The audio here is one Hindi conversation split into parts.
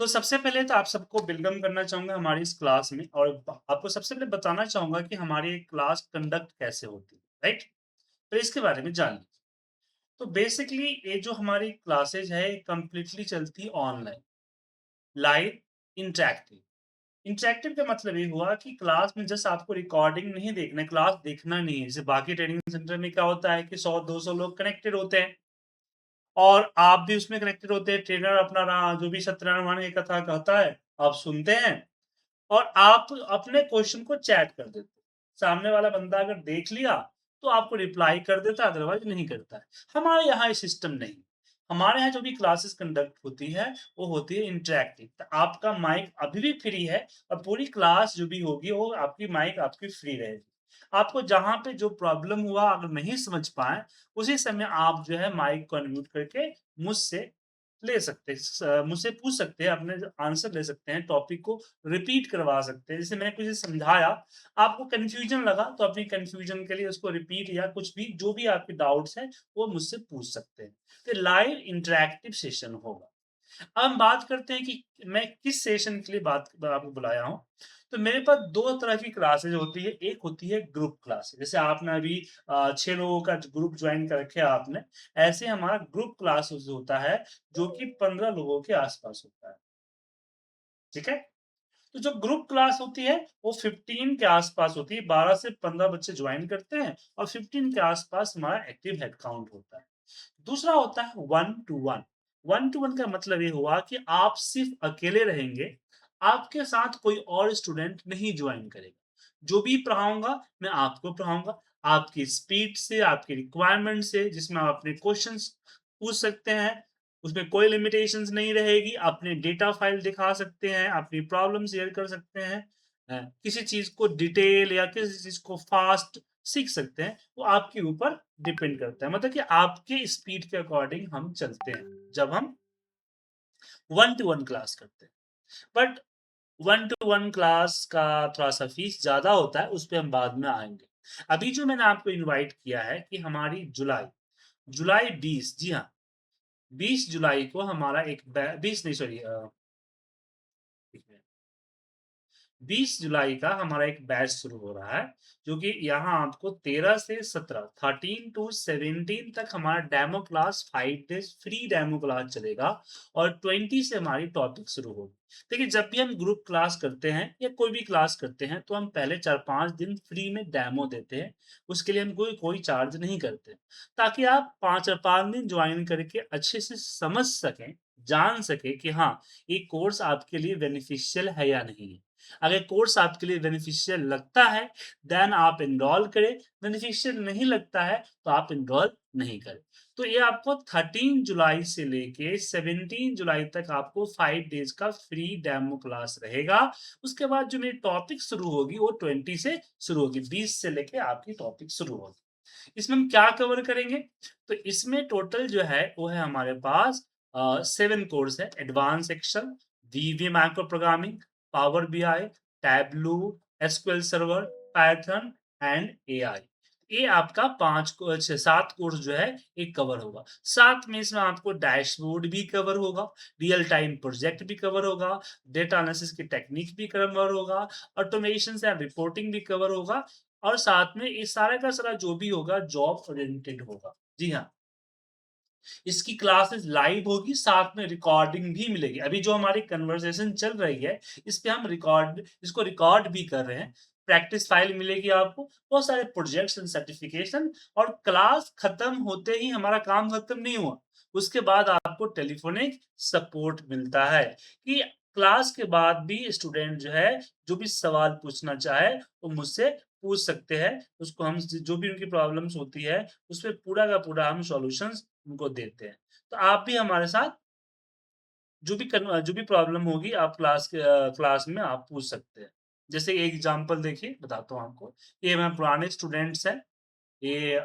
तो सबसे पहले तो आप सबको वेलकम करना चाहूँगा हमारी इस क्लास में और आपको सबसे पहले बताना चाहूँगा कि हमारी क्लास कंडक्ट कैसे होती है, राइट? तो इसके बारे में जान लीजिए। तो बेसिकली ये जो हमारी क्लासेज है, ये कंप्लीटली चलती है ऑनलाइन, लाइव, इंटरैक्टिव। इंटरैक्टिव का मतलब ये हुआ कि क्लास में जस्ट आपको रिकॉर्डिंग नहीं देखना है, क्लास देखना नहीं है। जैसे बाकी ट्रेनिंग सेंटर में क्या होता है कि 100-200 लोग कनेक्टेड होते हैं और आप भी उसमें कनेक्टेड होते हैं। ट्रेनर अपना जो भी सत्यनारायण की कथा कहता है, आप सुनते हैं और आप अपने क्वेश्चन को चैट कर देते हो। सामने वाला बंदा अगर देख लिया, तो आपको रिप्लाई कर देता है, अदरवाइज़ नहीं करता है। हमारे यहाँ ये सिस्टम नहीं। हमारे यहाँ जो भी क्लासेस कंडक्ट होती है, वो होती है इंटरैक्टिव। तो आपका माइक अभी भी फ्री है और पूरी क्लास जो भी होगी, वो आपकी माइक आपकी फ्री रहेगी। आपको जहाँ पे जो प्रॉब्लम हुआ अगर नहीं समझ पाएँ, उसी समय आप जो है माइक को अनम्यूट करके मुझसे ले सकते हैं मुझसे पूछ सकते हैं, अपने आंसर ले सकते हैं, टॉपिक को रिपीट करवा सकते हैं। जैसे मैंने कुछ समझाया, आपको कन्फ्यूजन लगा तो अपनी कन्फ्यूजन के लिए उसको रिपीट या कुछ भी जो भी आपके डाउट्स हैं, वो मुझसे पूछ सकते हैं। तो लाइव इंटरैक्टिव सेशन होगा। अब हम बात करते हैं कि मैं किस सेशन के लिए बात आपको बुलाया हूँ। तो मेरे पास 2 तरह की क्लासेज़ होती है। एक होती है ग्रुप क्लास, जैसे आपने अभी 6 लोगों का ग्रुप जॉइन कर रखे है आपने। ऐसे हमारा ग्रुप क्लासेस होता है, जो कि 15 लोगों के आस-पास होता है। ठीक है? तो जो ग्रुप क्लास होती है, वो 15 के आस-पास होती है। 12 से 15 बच्चे जॉइन करते हैं और 15 के आस-पास हमारा एक्टिव हेड काउंट होता है। दूसरा होता है one two one. One two one का मतलब ये हुआ कि आप सिर्फ अकेले रहेंगे, आपके साथ कोई और स्टूडेंट नहीं ज्वाइन करेगा। जो भी पढ़ाऊँगा, मैं आपको पढ़ाऊँगा, आपकी स्पीड से, आपकी रिक्वायरमेंट से, जिसमें आप अपने क्वेश्चंस पूछ सकते हैं, उसमें कोई लिमिटेशंस नहीं रहेगी, अपने डेटा फाइल दिखा सकते हैं, अपनी प्रॉब्लम शेयर कर सकते हैं। किसी चीज़ को डिटेल या किसी चीज़ को फास्ट सीख सकते हैं, वो आपके ऊपर डिपेंड करता है। मतलब कि आपके स्पीड के अकॉर्डिंग हम चलते हैं, जब हम वन टू वन क्लास करते हैं। But one two one class का थोड़ा-सा फीस ज़्यादा होता है, उस पे हम बाद में आएँगे। अभी जो मैंने आपको इनवाइट किया है कि हमारी जुलाई 20 जी हाँ, 20 जुलाई को हमारा एक बै 20 नहीं सॉरी 20 जुलाई का हमारा एक बैच शुरू हो रहा है, जो कि यहाँ आपको 13 से 17 13 टू 17 तक हमारा demo class 5 days free demo class चलेगा और 20 से हमारी टॉपिक शुरू होगी। देखिए, जब भी हम ग्रुप क्लास करते हैं या कोई भी क्लास करते हैं, तो हम पहले 4-5 दिन फ्री में डेमो देते हैं। उसके लिए हम कोई कोई चार्ज नहीं करते, ताकि आप 5 दिन जॉइन करके अच्छे से समझ सकें, जान सकें कि हाँ, ये कोर्स आपके लिए बेनिफिशियल है या नहीं है। अगर कोर्स आपके लिए बेनिफिशियल लगता है, देन आप एनरोल करें, बेनिफिशियल नहीं लगता है, तो आप एनरोल नहीं करें। तो ये आपको 13 जुलाई से लेके 17 जुलाई तक आपको 5 डेज़ का फ्री डेमो क्लास रहेगा। उसके बाद जो मेरी टॉपिक शुरू होगी, वो 20 से शुरू होगी, 20 से लेके आपकी टॉपिक शुरू होगी। इसमें हम क्या कवर करेंगे? तो इसमें टोटल जो है, वो है हमारे पास 7 कोर्स है। Advance Excel, VB macro programming, power BI, Tableau, SQL server, Python and AI. ये आपका 5 को 7 कोर्स जो है, ये कवर होगा। साथ में इसमें आपको डैशबोर्ड भी कवर होगा, रियल टाइम प्रोजेक्ट भी कवर होगा, डेटा एनालिसिस की टेक्निक भी कवर होगा, ऑटोमेशन एंड रिपोर्टिंग भी कवर होगा और साथ में ये सारा का सारा जो भी होगा जॉब ओरिएंटेड होगा। जी हाँ, इसकी क्लासेस लाइव होगी, साथ में रिकॉर्डिंग भी मिलेगी। अभी जो हमारी कन्वर्सेशन चल रही है, इस पे हम इसको रिकॉर्ड भी कर रहे हैं। प्रैक्टिस फाइल मिलेगी आपको, बहुत सारे प्रोजेक्ट्स एंड सर्टिफिकेशन और क्लास खत्म होते ही हमारा काम खत्म नहीं हुआ। उसके बाद आपको टेलीफोनिक सपोर्ट मिलता है कि क्लास के बाद भी स्टूडेंट जो है, जो भी सवाल पूछना चाहे, वो मुझसे पूछ सकते हैं। उसको हम जो भी उनकी प्रॉब्लम्स होती है, उसपे पूरा का पूरा हम सॉल्यूशंस उनको देते हैं। तो आप भी हमारे साथ जो भी प्रॉब्लम होगी आप क्लास में आप पूछ सकते हैं। जैसे एक एग्ज़ाम्पल देखिए बताता हूँ आपको। ये हमारे पुराने स्टूडेंट्स हैं। ये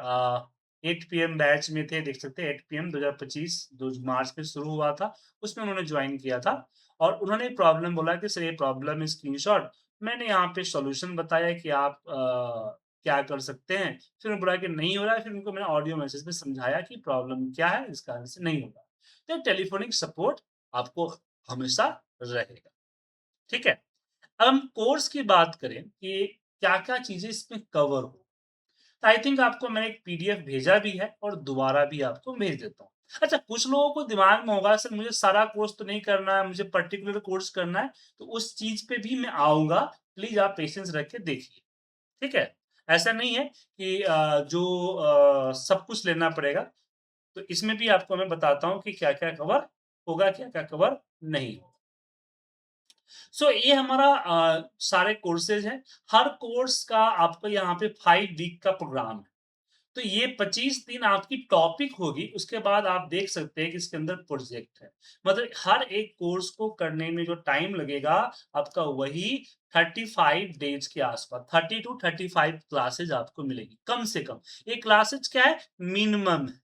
8 पीएम बैच में थे, देख सकते हैं 8 पीएम 2025 2 मार्च में शुरू हुआ था। उसमें उन्होंने जॉइन किया था और उन्होंने प्रॉब्लम बोला कि सर ये प्रॉब्लम है स्क्रीनशॉट। मैंने यहाँ पे सॉल्यूशन बताया कि आप क्या कर सकते हैं। फिर उन्होंने बोला कि नहीं हो रहा है, फिर उनको मैंने ऑडियो मैसेज में समझाया कि प्रॉब्लम क्या है, इस कारण से नहीं हो रहा। तो टेलीफोनिक सपोर्ट आपको हमेशा रहेगा। ठीक है? अब हम कोर्स की बात करें कि क्या-क्या चीज़ें इसमें कवर हो। आई थिंक आपको मैंने एक पीडीएफ भेजा भी है और दोबारा भी आपको भेज देता हूँ। अच्छा, कुछ लोगों को दिमाग में होगा सर मुझे सारा कोर्स तो नहीं करना है, मुझे पर्टिकुलर कोर्स करना है, तो उस चीज़ पे भी मैं आऊँगा। प्लीज़ आप पेशेंस रख के देखिए, ठीक है? ऐसा नहीं है कि सब कुछ लेना पड़ेगा। तो इसमें भी आपको मैं बताता हूँ कि क्या-क्या कवर होगा, क्या-क्या कवर नहीं होगा। सो ये हमारा सारे कोर्सेज़ हैं। हर कोर्स का आपको यहाँ पे 5 वीक का प्रोग्राम है। तो ये 25 दिन आपकी टॉपिक होगी, उसके बाद आप देख सकते हैं कि इसके अंदर प्रोजेक्ट है। मतलब हर एक कोर्स को करने में जो टाइम लगेगा, आपका वही 35 डेज़ के आस-पास, 30 टू 35 क्लासेज़ आपको मिलेगी, कम से कम। ये क्लासेज़ क्या है? मिनिमम है,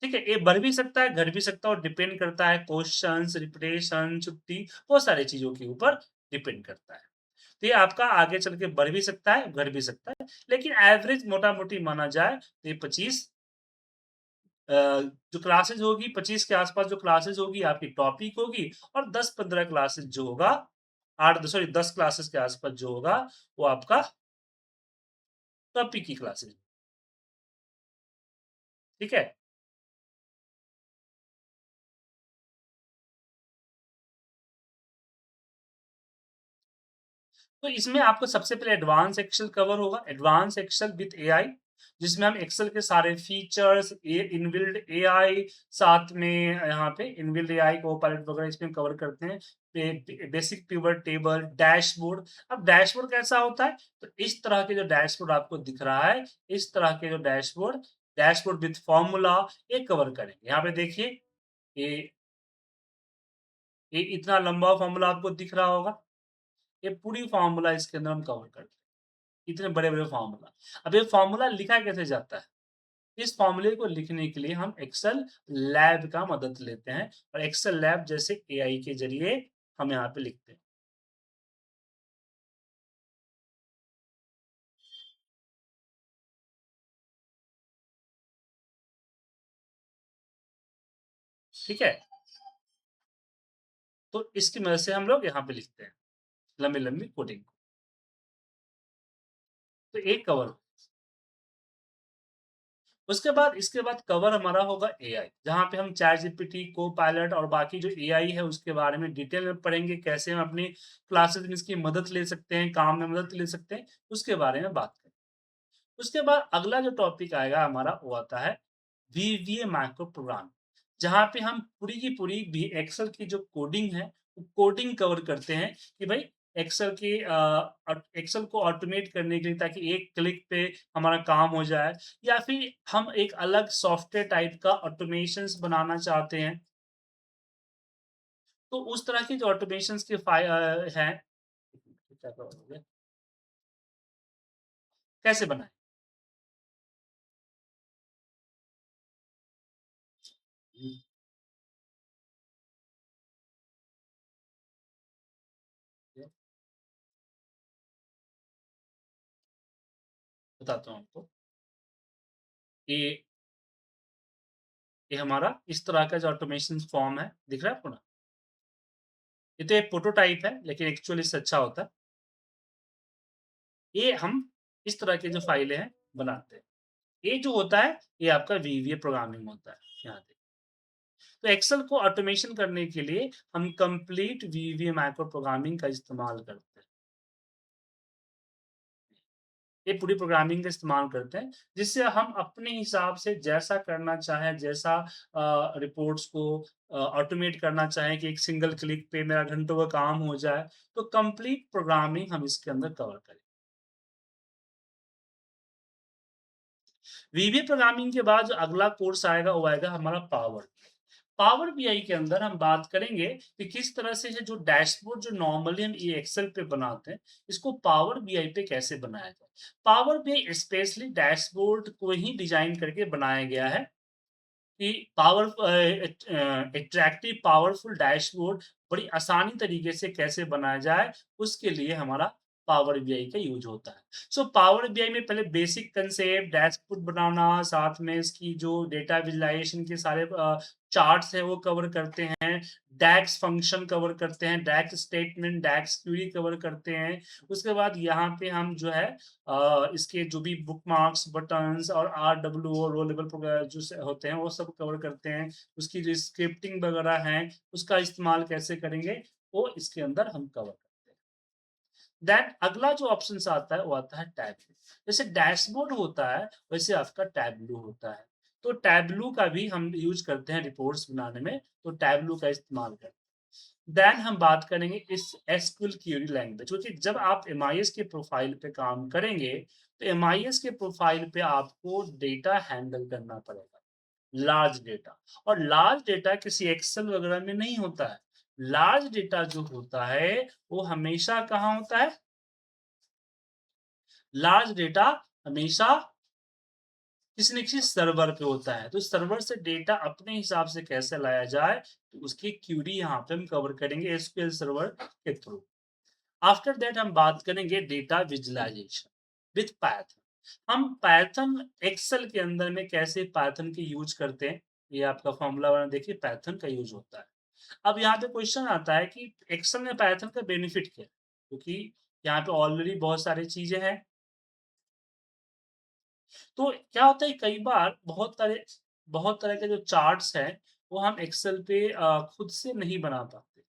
ठीक है? ये बढ़ भी सकता है, घट भी सकता है और डिपेंड करता है क्वेश्चन्स, रिपिटेशन, छुट्टी, बहुत सारी चीज़ों के ऊपर डिपेंड करता है। तो ये आपका आगे चल के बढ़ भी सकता है, घट भी सकता है, लेकिन एवरेज मोटा-मोटी माना जाए तो ये 25 अ, जो क्लासेस होगी 25 के आस-पास जो क्लासेस होगी आपकी टॉपिक होगी और 10-15 क्लासेस जो होगा 8 सॉरी 10 क्लासेस के आस-पास जो होगा वो आपका टॉपिक की क्लासेस, ठीक है? तो इसमें आपको सबसे पहले एडवांस एक्सेल कवर होगा, एडवांस एक्सेल विथ एआई, जिसमें हम एक्सेल के सारे फीचर्स, इनबिल्ट एआई, साथ में यहाँ पे इनबिल्ट एआई, कोपायलट वगैरह इसमें कवर करते हैं। Basic pivot table, dashboard. अब डैशबोर्ड कैसा होता है? तो इस तरह के जो डैशबोर्ड आपको दिख रहा है, इस तरह के जो डैशबोर्ड, डैशबोर्ड विथ फॉर्मूला, ये कवर करेंगे। यहाँ पे देखिए, ये ये इतना लंबा फॉर्मूला आपको दिख रहा होगा। ये पूरी फॉर्मूला इसके अंदर हम कवर करते हैं। इतने बड़े-बड़े फ़ॉर्मूला। अब ये फ़ॉर्मूला लिखा कैसे जाता है? इस फ़ॉर्मूले को लिखने के लिए हम एक्सेल लैब का मदद लेते हैं और एक्सेल लैब जैसे एआई के ज़रिए हम यहाँ पे लिखते हैं। ठीक है? तो इसकी मदद से हम लोग यहाँ पे लिखते हैं, लंबी-लंबी कोडिंग। तो एक कवर इसके बाद कवर हमारा होगा एआई, जहाँ पे हम चैट जीपीटी, कोपायलट और बाकी जो एआई है उसके बारे में डिटेल में पढ़ेंगे, कैसे हम अपनी क्लासेस में इसकी मदद ले सकते हैं, काम में मदद ले सकते हैं, उसके बारे में बात करेंगे। उसके बाद अगला जो टॉपिक आएगा हमारा वो आता है वीवीए मैक्रो प्रोग्राम, जहाँ पे हम पूरी की पूरी वी एक्सेल की जो कोडिंग है, वो कोडिंग कवर करते हैं कि भाई एक्सेल को ऑटोमेट करने के लिए ताकि एक क्लिक पे हमारा काम हो जाए या फिर हम एक अलग सॉफ्टवेयर टाइप का ऑटोमेशंस बनाना चाहते हैं, तो उस तरह की जो ऑटोमेशंस के हैं, क्या कहोगे? कैसे बनाएँ? हुँ, बताता हूँ आपको। ये ये हमारा इस तरह का जो ऑटोमेशन फॉर्म है, दिख रहा है आपको ना? ये तो एक प्रोटोटाइप है, लेकिन एक्चुअली इससे अच्छा होता है। ये हम इस तरह की जो फाइलें हैं, बनाते हैं। ये जो होता है, ये आपका वीवीए प्रोग्रामिंग होता है, यहाँ पे। तो एक्सेल को ऑटोमेशन करने के लिए हम कंप्लीट वीवीए मैक्रो प्रोग्रामिंग का इस्तेमाल करते हैं। ये पूरी प्रोग्रामिंग का इस्तेमाल करते हैं, जिससे हम अपने हिसाब से जैसा करना चाहें, जैसा रिपोर्ट्स को ऑटोमेट करना चाहें कि एक सिंगल क्लिक पे मेरा घंटों का काम हो जाए, तो कंप्लीट प्रोग्रामिंग हम इसके अंदर कवर करें। वीबी प्रोग्रामिंग के बाद जो अगला कोर्स आएगा वो आएगा हमारा पावर। पावर बीआई के अंदर हम बात करेंगे कि किस तरह से है जो डैशबोर्ड जो नॉर्मली हम ये एक्सेल पे बनाते हैं, इसको पावर बीआई पे कैसे बनाया जाए। पावर बीआई स्पेशली डैशबोर्ड को ही डिजाइन करके बनाया गया है कि अट्रैक्टिव पावरफुल डैशबोर्ड बड़ी आसानी तरीके से कैसे बनाया जाए, उसके लिए हमारा पावर बीआई का यूज होता है। सो पावर बीआई में पहले बेसिक कंसेप्ट डैशबोर्ड बनाना, साथ में इसकी जो डेटा विजुअलाइजेशन के सारे चार्ट्स हैं वो कवर करते हैं, डैक्स फंक्शन कवर करते हैं, डैक्स स्टेटमेंट, डैक्स क्वेरी कवर करते हैं। उसके बाद यहाँ पे हम जो है इसके जो भी बुकमार्क्स, बटन्स और आरडब्ल्यू और रो लेवल जो होते हैं वो सब कवर करते हैं। उसकी जो स्क्रिप्टिंग वगैरह है उसका इस्तेमाल कैसे करेंगे वो इसके अंदर हम कवर करते हैं। देन अगला जो ऑप्शन आता है वो आता है टैबलू। जैसे डैशबोर्ड होता है वैसे आपका टैबलू होता है। तो टैबलू का भी हम यूज करते हैं रिपोर्ट्स बनाने में, तो टैबलू का इस्तेमाल करते हैं। देन हम बात करेंगे इस एसक्यूएल क्वेरी लैंग्वेज, क्योंकि जब आप एमआईएस के प्रोफाइल पे काम करेंगे तो एमआईएस के प्रोफाइल पे आपको डेटा हैंडल करना पड़ेगा, लार्ज डेटा। और लार्ज डेटा किसी एक्सेल वगैरह में नहीं होता है। लार्ज डेटा जो होता है वो हमेशा कहाँ होता है? लार्ज डेटा हमेशा किसी न किसी सर्वर पे होता है। तो सर्वर से डेटा अपने हिसाब से कैसे लाया जाए, तो उसकी क्यूरी यहाँ पे हम कवर करेंगे एसक्यूएल सर्वर के थ्रू। आफ्टर दैट हम बात करेंगे डेटा विजुअलाइजेशन विथ पाइथन। हम पाइथन एक्सेल के अंदर में कैसे पाइथन के यूज करते हैं, ये आपका फॉर्मूला वन देखिए पाइथन का यूज होता है। अब यहाँ पे क्वेश्चन आता है कि एक्सेल में पाइथन का बेनिफिट क्या है, क्योंकि यहाँ पे ऑलरेडी बहुत सारी चीजें हैं। तो क्या होता है कई बार बहुत तरह के जो चार्ट्स हैं वो हम एक्सेल पे खुद से नहीं बना पाते।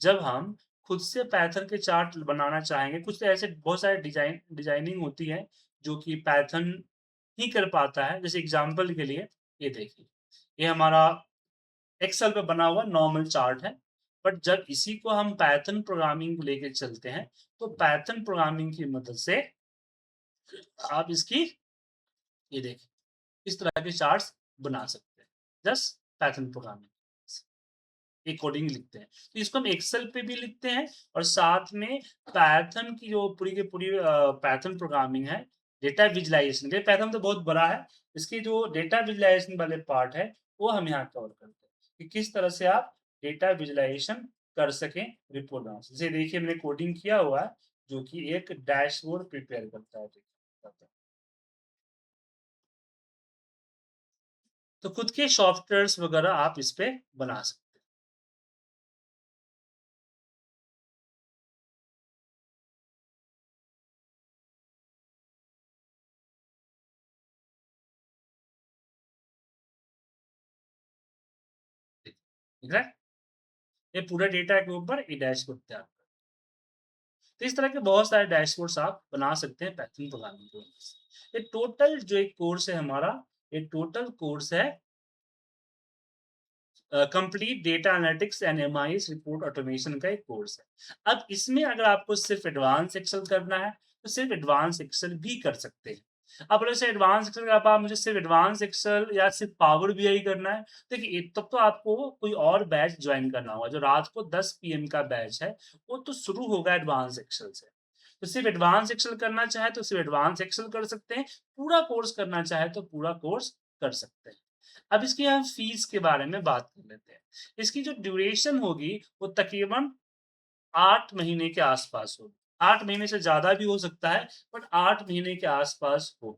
जब हम खुद से पाइथन के चार्ट बनाना चाहेंगे, कुछ तो ऐसे बहुत सारे डिजाइनिंग होती है जो कि पाइथन ही कर पाता है। जैसे एग्जांपल के लिए ये देखिए, ये हमारा एक्सेल पे बना हुआ नॉर्मल चार्ट है। बट जब इसी को हम पाइथन प्रोग्रामिंग को लेके चलते हैं तो पाइथन प्रोग्रामिंग की मदद से आप इसकी ये देखिए इस तरह के चार्ट्स बना सकते हैं, जस्ट पाइथन प्रोग्रामिंग के कोडिंग लिखते हैं। तो इसको हम एक्सेल पे भी लिखते हैं और साथ में पाइथन की जो पूरी की पूरी पाइथन प्रोग्रामिंग है, डेटा विजुअलाइजेशन के पाइथन तो बहुत बड़ा है, इसकी जो डेटा विजुअलाइजेशन वाले पार्ट है वो हम यहाँ कवर करते हैं कि किस तरह से आप डेटा विजुअलाइजेशन कर सकें रिपोर्ट बना सकें। जैसे देखिए मैंने कोडिंग किया हुआ है जो कि एक डैशबोर्ड प्रिपेयर करता है। तो खुद के सॉफ्टवेयर्स वगैरह आप इस पे बना सकते हैं। ठीक है, ये पूरा डेटा के ऊपर ये डैशबोर्ड तैयार करता है। तो इस तरह के बहुत सारे डैशबोर्ड्स आप बना सकते हैं पाइथन प्रोग्रामिंग की मदद से। ये टोटल जो एक कोर्स है हमारा, ये टोटल कोर्स है complete data analytics and MIS report automation का एक कोर्स है। अब इसमें अगर आपको सिर्फ एडवांस एक्सेल करना है तो सिर्फ एडवांस एक्सेल भी कर सकते हैं। अब जैसे एडवांस एक्सेल आप मुझे सिर्फ एडवांस एक्सेल या सिर्फ पावर बीआई करना है, देखिए तब तो आपको कोई और बैच ज्वाइन करना होगा। जो रात को 10 पीएम का बैच है वो तो शुरू होगा एडवांस एक्सेल से। तो सिर्फ एडवांस एक्सेल करना चाहे तो सिर्फ एडवांस एक्सेल कर सकते हैं, पूरा कोर्स करना चाहे तो पूरा कोर्स कर सकते हैं। अब इसकी हम फीस के बारे में बात कर लेते हैं। इसकी जो ड्यूरेशन होगी वो तकरीबन 8 महीने के आसपास होगी। 8 महीने से ज़्यादा भी हो सकता है, बट 8 महीने के आसपास हो।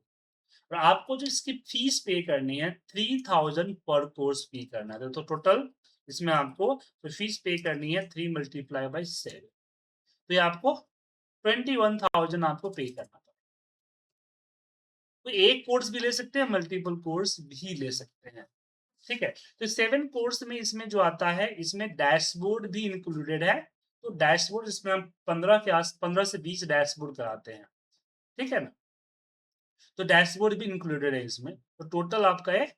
और आपको जो इसकी फीस पे करनी है 3000 पर कोर्स पे करना है। तो टोटल इसमें आपको जो फीस पे करनी है 3 मल्टीप्लाई बाय 7, तो ये आपको 21,000 आपको पे करना पड़ेगा। तो एक कोर्स भी ले सकते हैं, मल्टीपल कोर्स भी ले सकते हैं। ठीक है, तो 7 कोर्स में इसमें जो आता है इसमें डैशबोर्ड भी इंक्लूडेड है। तो डैशबोर्ड इसमें हम 15 से 20 डैशबोर्ड कराते हैं। ठीक है ना, तो डैशबोर्ड भी इंक्लूडेड है इसमें। तो टोटल आपका है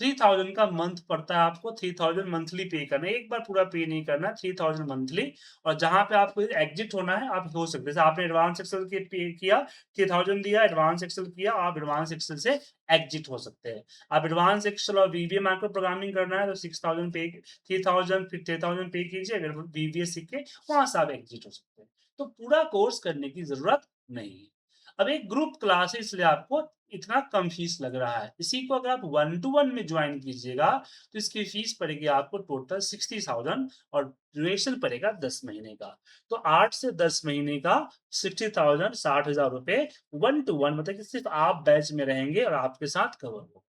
3000 का मंथ पड़ता है आपको। 3000 मंथली पे करना है, एक बार पूरा पे नहीं करना, 3000 मंथली। और जहां पे आपको एग्जिट होना है आप हो सकते हैं, जैसे आपने एडवांस एक्सेल के पे किया 3000 दिया, एडवांस एक्सेल किया, आप एडवांस एक्सेल से एग्जिट हो सकते हैं। आप एडवांस एक्सेल और वीबीए माइक्रो प्रोग्रामिंग करना है तो 6000 पे, 3000 फिर 3000 पे कीजिए, अगर वीबीए सीख के वहां से आप एग्जिट हो सकते हैं। तो पूरा कोर्स करने की जरूरत नहीं है। अब एक ग्रुप क्लास है इसलिए आपको इतना कम फीस लग रहा है। इसी को अगर आप 1 टू 1 में ज्वाइन कीजिएगा तो इसकी फीस पड़ेगी आपको टोटल 60,000 और ड्यूरेशन पड़ेगा 10 महीने का। तो 8 से 10 महीने का 60,000 60,000 रुपए 1 टू 1 मतलब कि सिर्फ आप बैच में रहेंगे और आपके साथ कवर होगा।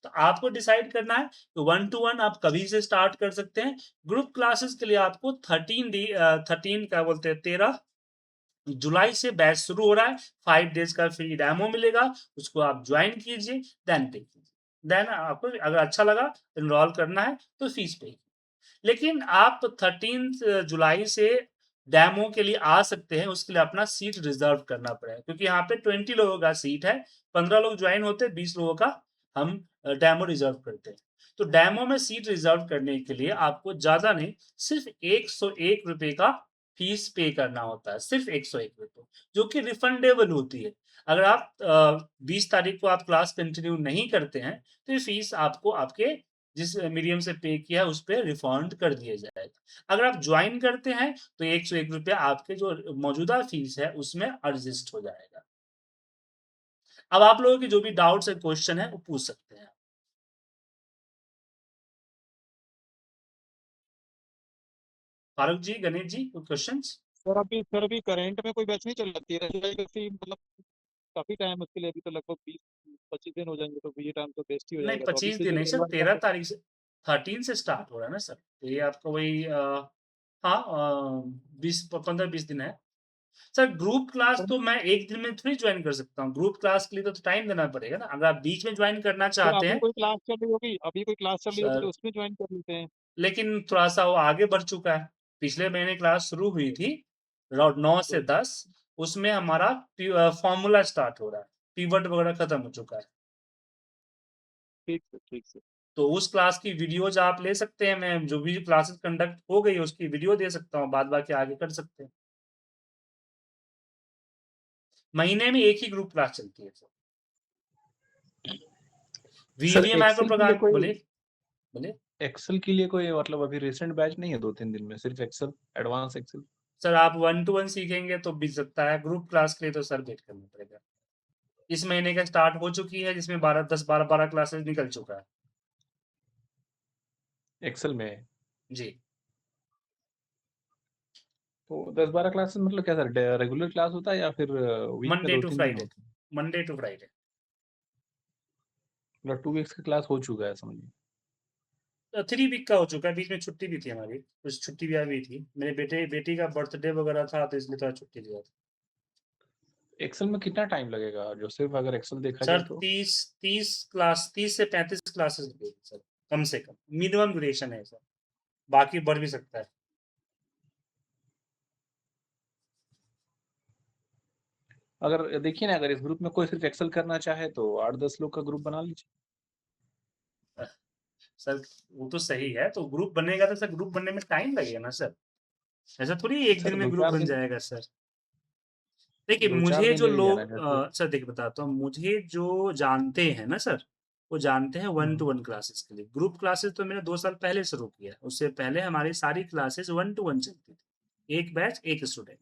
तो आपको डिसाइड करना है तो 1 टू 1 आप कभी से स्टार्ट कर सकते हैं। ग्रुप क्लासेस के लिए आपको 13 क्या बोलते हैं 13 जुलाई से बैच शुरू हो रहा है। 5 डेज का फ्री डेमो मिलेगा, उसको आप ज्वाइन कीजिए, देन पे कीजिए। देन आपको अगर अच्छा लगा एनरोल करना है तो फीस पे। लेकिन आप 13 जुलाई से डेमो के लिए आ सकते हैं, उसके लिए अपना सीट रिजर्व करना पड़ेगा क्योंकि यहाँ पे 20 लोगों का सीट है, 15 लोग ज्वाइन होते हैं, 20 लोगों का हम डेमो रिजर्व करते हैं। तो डेमो में सीट रिजर्व करने के लिए आपको ज्यादा नहीं, सिर्फ 101 रुपए का फीस पे करना होता है, सिर्फ 101 रुपए, जो कि रिफंडेबल होती है। अगर आप 20 तारीख को आप क्लास कंटिन्यू नहीं करते हैं तो ये फीस आपको आपके जिस मीडियम से पे किया उस पर रिफंड कर दिया जाएगा। अगर आप ज्वाइन करते हैं तो 101 रुपया आपके जो मौजूदा फीस है उसमें एडजस्ट हो जाएगा। अब आप लोगों की जो भी डाउट्स है क्वेश्चन है वो पूछ सकते हैं। फारूक जी, गणेश जी, कोई क्वेश्चंस? सर अभी करंट में कोई बैच नहीं चल रही है मतलब काफी टाइम उसके लिए, अभी तो लगभग 20-25 दिन हो जाएंगे, तो ये टाइम तो वेस्ट ही हो नहीं, जाएगा, तो अभी 25 से दिन जो नहीं सर, एडवांस 13 तारीख से, 13 से स्टार्ट हो रहा है ना सर, तो ये आपको वही हाँ 15-20 दिन है सर। ग्रुप क्लास तो मैं एक दिन में थोड़ी ज्वाइन कर सकता हूँ, ग्रुप क्लास के लिए तो टाइम देना पड़ेगा ना। अगर आप बीच में ज्वाइन करना सर चाहते अभी हैं कोई क्लास चल रही होगी, अभी कोई क्लास चल रही होगी सर, तो उसमें ज्वाइन कर लेते हैं। लेकिन थोड़ा सा वो आगे बढ़ चुका है। पिछले महीने क्लास शुरू हुई थी 9 से 10, उसमें हमारा फॉर्मूला स्टार्ट हो रहा है, पीवट वगैरह खत्म हो चुका है। ठीक है, ठीक है। तो उस क्लास की वीडियोज आप ले सकते हैं, मैं जो भी क्लासेस कंडक्ट हो गई उसकी वीडियो दे सकता हूँ, बाद बाकी आगे कर सकते हैं। महीने में एक ही ग्रुप क्लास चलती है sir. Sir VBA micro Excel के लिए प्रोग्राम, कोई बोले बोले एक्सेल के लिए कोई मतलब अभी रिसेंट बैच नहीं है 2-3 दिन में, सिर्फ एक्सेल, एडवांस एक्सेल? सर आप 1 टू 1 सीखेंगे तो मिल सकता है, ग्रुप क्लास के लिए तो सर वेट करना पड़ेगा। इस महीने का स्टार्ट हो चुकी है जिसमें 12 क्लासेस निकल चुका है एक्सेल में? जी। तो 10-12 क्लासेस मतलब क्या सर, रेगुलर क्लास होता है या फिर वीक में मंडे दो टू तीन दिन फ्राइडे, होते हैं? Monday to Friday. मतलब 2 वीक्स का क्लास हो चुका है समझिए। 3 वीक का हो चुका है, बीच में छुट्टी भी थी हमारी, कुछ छुट्टी भी आई हुई थी, मेरे बेटी का बर्थडे वगैरह था तो इसलिए थोड़ा छुट्टी लिया था। एक्सेल में कितना टाइम लगेगा, जो सिर्फ अगर एक्सेल देखा सर जाए तो? 30 से 35 क्लासेस लगेगी सर, कम से कम मिनिमम ड्यूरेशन है सर, बाकी बढ़ भी सकता है। अगर देखिए ना, अगर इस ग्रुप में कोई सिर्फ एक्सेल करना चाहे तो 8-10 लोग का ग्रुप बना लीजिए। सर वो तो सही है, तो ग्रुप बनेगा तो सर ग्रुप बनने में टाइम लगेगा ना सर, ऐसा थोड़ी एक सर दिन में दो ग्रुप चार बन दिन जाएगा सर। देखिए 2-4 मुझे दिन जो ले लीजिए ना लोग जैसे। सर देखिए बताता हूँ, मुझे जो जानते हैं ना सर, वो जानते हैं 1 टू हम्म। 1 क्लासेस के लिए। ग्रुप क्लासेस तो मैंने 2 साल पहले शुरू किया, उससे पहले हमारी सारी क्लासेस 1 टू 1 चलती थी, एक बैच एक स्टूडेंट।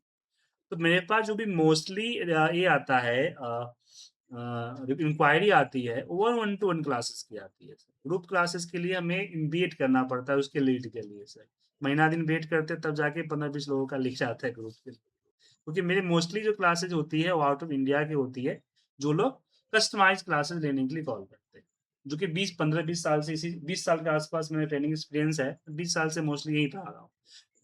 तो मेरे पास जो भी मोस्टली ये आता है इंक्वायरी आती है वो 1 टू 1 क्लासेस की आती है सर। ग्रुप क्लासेस के लिए हमें वेट करना पड़ता है उसके लीड के लिए सर, महीना दिन वेट करते हैं, तब जाके 15-20 लोगों का लिख आता है ग्रुप के लिए। क्योंकि मेरी मोस्टली जो क्लासेज होती है वो आउट ऑफ इंडिया की होती है, जो लोग कस्टमाइज क्लासेस लेने के लिए कॉल करते हैं, जो कि 20 से इसी 20 साल के आसपास मेरा ट्रेनिंग एक्सपीरियंस है, 20 साल से मोस्टली यही पढ़ा रहा हूँ।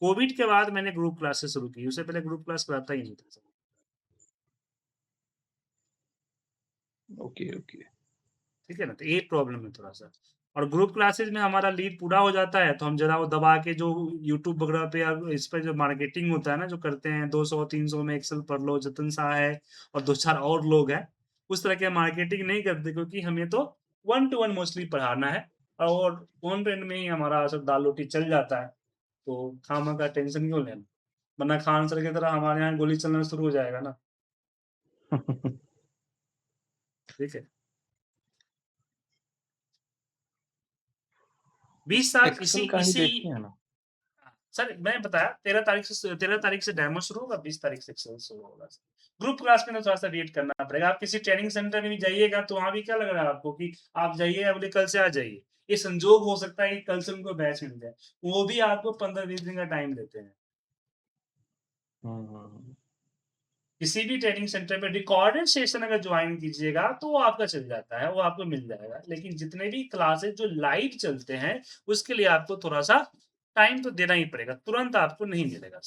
कोविड के बाद मैंने ग्रुप क्लासेस शुरू की, उससे पहले ग्रुप क्लास कराता ही नहीं था। Okay okay. ठीक है ना, तो ये प्रॉब्लम है थोड़ा सा। और ग्रुप क्लासेस में हमारा लीड पूरा हो जाता है तो हम जरा वो दबा के जो यूट्यूब वगैरह पे या इस पे जो मार्केटिंग होता है ना, जो करते हैं 200-300 में एक्सेल पढ़ लो, जतन शाह है और दो चार और लोग हैं, उस तरह के मार्केटिंग नहीं करते क्योंकि हमें तो 1 टू 1 मोस्टली पढ़ाना है। और फोन पे में ही हमारा सब दाल रोटी चल जाता है, तो खामा का टेंशन क्यों लेना, वरना खान सर की तरह हमारे यहाँ गोली चलना शुरू हो जाएगा ना। ठीक है, 20 साल इसी एक्सेल का ही इसी देखिए ना। सर मैं बताया 13 तारीख से डेमो शुरू होगा, 20 तारीख से एक्सेल शुरू होगा। ग्रुप क्लास में तो थोड़ा-सा वेट करना पड़ेगा। आप किसी ट्रेनिंग सेंटर में भी जाइएगा तो वहाँ भी क्या लग रहा है आपको कि आप जाइए, अगले कल से आ जाइए। ये संजोग हो सकता है कि कल से उनको बैच मिल जाए। वो भी आपको 15-20 दिन का टाइम देते हैं। किसी भी ट्रेनिंग सेंटर में रिकॉर्डेड सेशन अगर ज्वाइन कीजिएगा तो वो आपका चल जाता है, वो आपको मिल जाएगा। लेकिन जितने भी क्लासेस जो लाइव चलते हैं, उसके लिए आपको थोड़ा-सा टाइम तो देना ही पड़ेगा, तुरंत आपको नहीं मिलेगा।